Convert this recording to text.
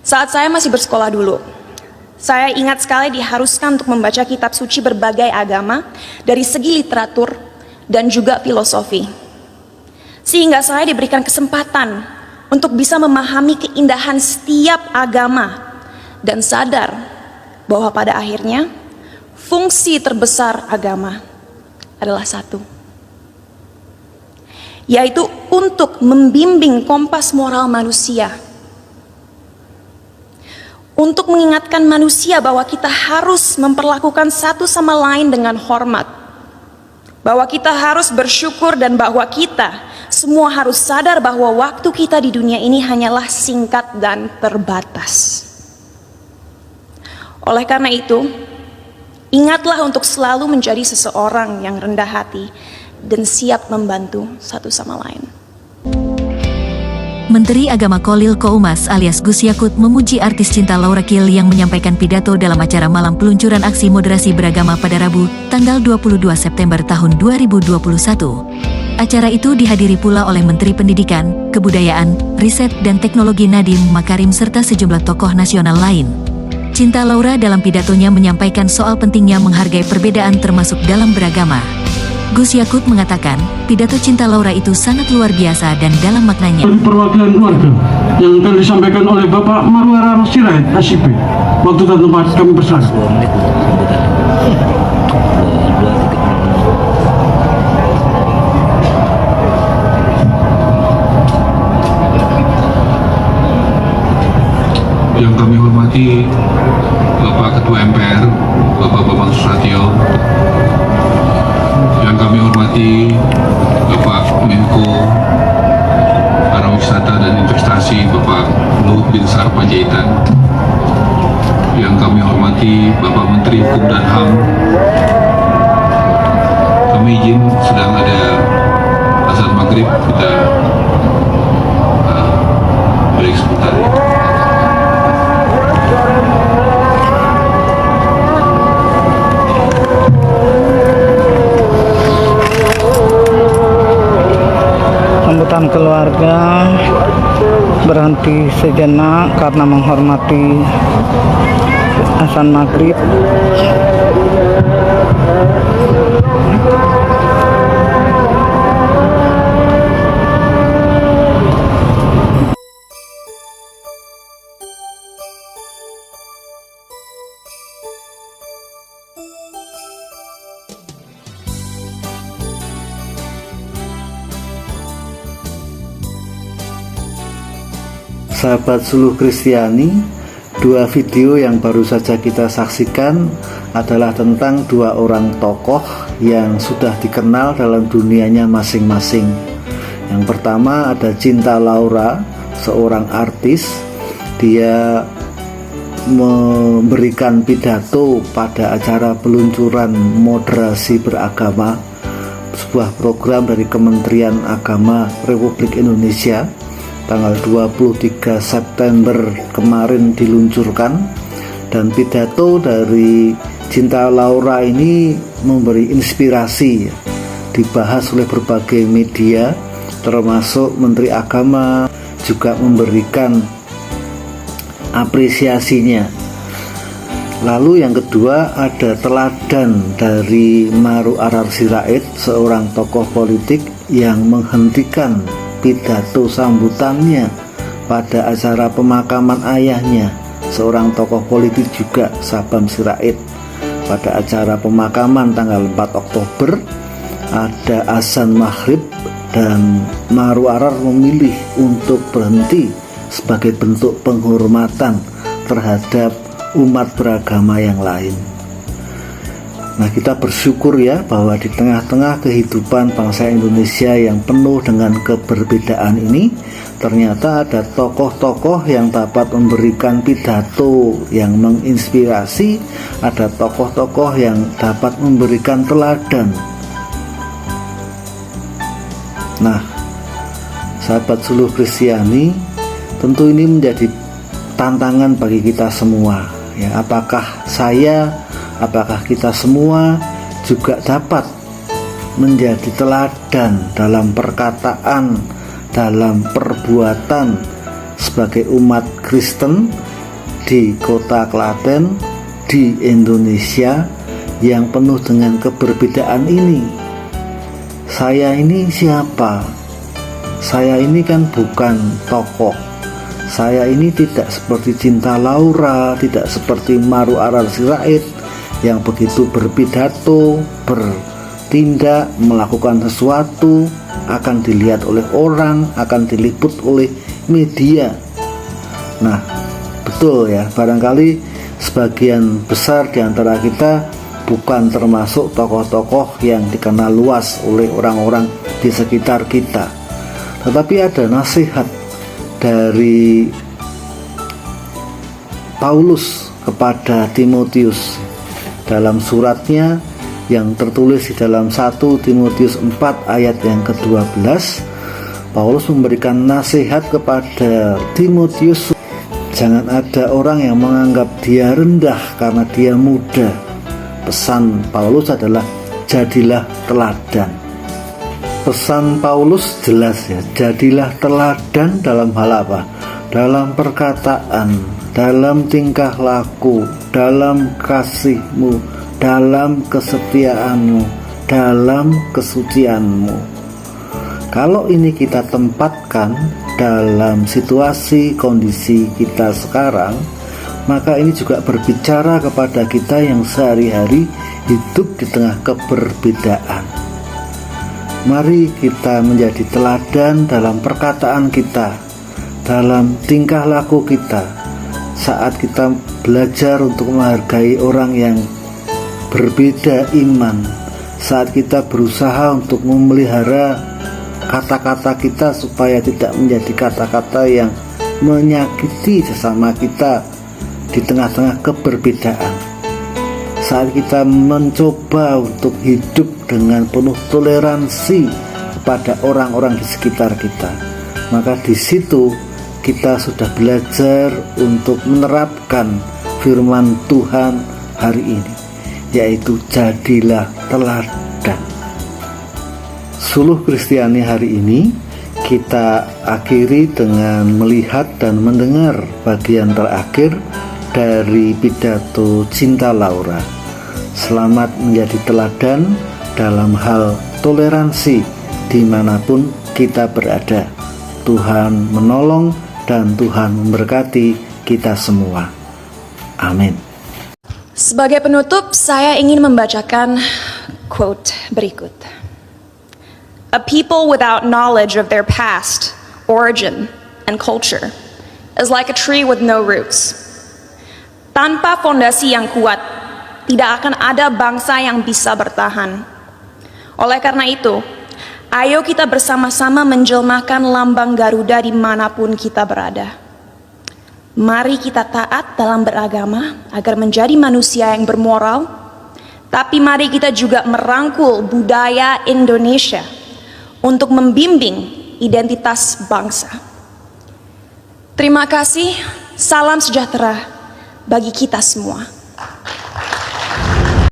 Saat saya masih bersekolah dulu, saya ingat sekali diharuskan untuk membaca kitab suci berbagai agama dari segi literatur dan juga filosofi. Sehingga saya diberikan kesempatan untuk bisa memahami keindahan setiap agama dan sadar bahwa pada akhirnya fungsi terbesar agama adalah satu, yaitu untuk membimbing kompas moral manusia, untuk mengingatkan manusia bahwa kita harus memperlakukan satu sama lain dengan hormat, bahwa kita harus bersyukur, dan bahwa kita semua harus sadar bahwa waktu kita di dunia ini hanyalah singkat dan terbatas. Oleh karena itu, ingatlah untuk selalu menjadi seseorang yang rendah hati dan siap membantu satu sama lain. Menteri Agama Kholil Koumas alias Gus Yakut memuji artis Cinta Laura Kiel yang menyampaikan pidato dalam acara malam peluncuran aksi moderasi beragama pada Rabu, tanggal 22 September tahun 2021. Acara itu dihadiri pula oleh Menteri Pendidikan, Kebudayaan, Riset dan Teknologi Nadiem Makarim serta sejumlah tokoh nasional lain. Cinta Laura dalam pidatonya menyampaikan soal pentingnya menghargai perbedaan termasuk dalam beragama. Gus Yakut mengatakan, pidato Cinta Laura itu sangat luar biasa dan dalam maknanya. Perwakilan keluarga yang akan disampaikan oleh Bapak Marwara Sirait, SIP, waktu dan tempat kami persilakan. Yang kami hormati Bapak Ketua MPR, Bapak Bambang Susatyo, yang kami hormati Bapak Menko Pariwisata dan Investasi, Bapak Luhut Binsar Panjaitan, yang kami hormati Bapak Menteri Hukum dan HAM. Kami izin sedang ada azan maghrib, kita break sebentar ya. Sambutan keluarga berhenti sejenak karena menghormati azan maghrib. Sahabat Suluh Kristiani, dua video yang baru saja kita saksikan adalah tentang dua orang tokoh yang sudah dikenal dalam dunianya masing-masing. Yang pertama ada Cinta Laura, seorang artis. Dia memberikan pidato pada acara peluncuran moderasi beragama, sebuah program dari Kementerian Agama Republik Indonesia. Tanggal 23 September kemarin diluncurkan, dan pidato dari Cinta Laura ini memberi inspirasi, dibahas oleh berbagai media termasuk Menteri Agama juga memberikan apresiasinya. Lalu yang kedua ada teladan dari Maru Arar Sirait, seorang tokoh politik yang menghentikan pidato sambutannya pada acara pemakaman ayahnya, seorang tokoh politik juga, Sabam Sirait. Pada acara pemakaman tanggal 4 Oktober ada azan maghrib dan Maru Arar memilih untuk berhenti sebagai bentuk penghormatan terhadap umat beragama yang lain. Nah, kita bersyukur ya bahwa di tengah-tengah kehidupan bangsa Indonesia yang penuh dengan keberbedaan ini, ternyata ada tokoh-tokoh yang dapat memberikan pidato yang menginspirasi, ada tokoh-tokoh yang dapat memberikan teladan. Nah, sahabat Suluh Kristiani, tentu ini menjadi tantangan bagi kita semua ya. Apakah kita semua juga dapat menjadi teladan dalam perkataan, dalam perbuatan sebagai umat Kristen di kota Klaten, di Indonesia yang penuh dengan keberbedaan ini. Saya ini siapa? Saya ini kan bukan tokoh. Saya ini tidak seperti Cinta Laura, tidak seperti Maru Arar Sirait yang begitu berpidato, bertindak, melakukan sesuatu, akan dilihat oleh orang, akan diliput oleh media. Nah, betul ya, barangkali sebagian besar di antara kita bukan termasuk tokoh-tokoh yang dikenal luas oleh orang-orang di sekitar kita. Tetapi ada nasihat dari Paulus kepada Timotius dalam suratnya yang tertulis di dalam 1 Timotius 4 ayat yang ke-12. Paulus memberikan nasihat kepada Timotius, jangan ada orang yang menganggap dia rendah karena dia muda. Pesan Paulus adalah jadilah teladan. Pesan Paulus jelas ya, jadilah teladan dalam hal apa? Dalam perkataan, dalam tingkah laku, dalam kasihmu, dalam kesetiaanmu, dalam kesucianmu. Kalau ini kita tempatkan dalam situasi kondisi kita sekarang, maka ini juga berbicara kepada kita yang sehari-hari hidup di tengah keberbedaan. Mari kita menjadi teladan dalam perkataan kita, dalam tingkah laku kita, saat kita belajar untuk menghargai orang yang berbeda iman, saat kita berusaha untuk memelihara kata-kata kita supaya tidak menjadi kata-kata yang menyakiti sesama kita di tengah-tengah keberbedaan. Saat kita mencoba untuk hidup dengan penuh toleransi kepada orang-orang di sekitar kita, maka di situ kita sudah belajar untuk menerapkan firman Tuhan hari ini, yaitu jadilah teladan. Suluh Kristiani hari ini kita akhiri dengan melihat dan mendengar bagian terakhir dari pidato Cinta Laura. Selamat menjadi teladan dalam hal toleransi dimanapun kita berada. Tuhan menolong dan Tuhan memberkati kita semua. Amin. Sebagai penutup, saya ingin membacakan quote berikut. A people without knowledge of their past, origin, and culture is like a tree with no roots. Tanpa fondasi yang kuat, tidak akan ada bangsa yang bisa bertahan. Oleh karena itu, ayo kita bersama-sama menjelmakan lambang Garuda dimanapun kita berada. Mari kita taat dalam beragama agar menjadi manusia yang bermoral, tapi mari kita juga merangkul budaya Indonesia untuk membimbing identitas bangsa. Terima kasih, salam sejahtera bagi kita semua.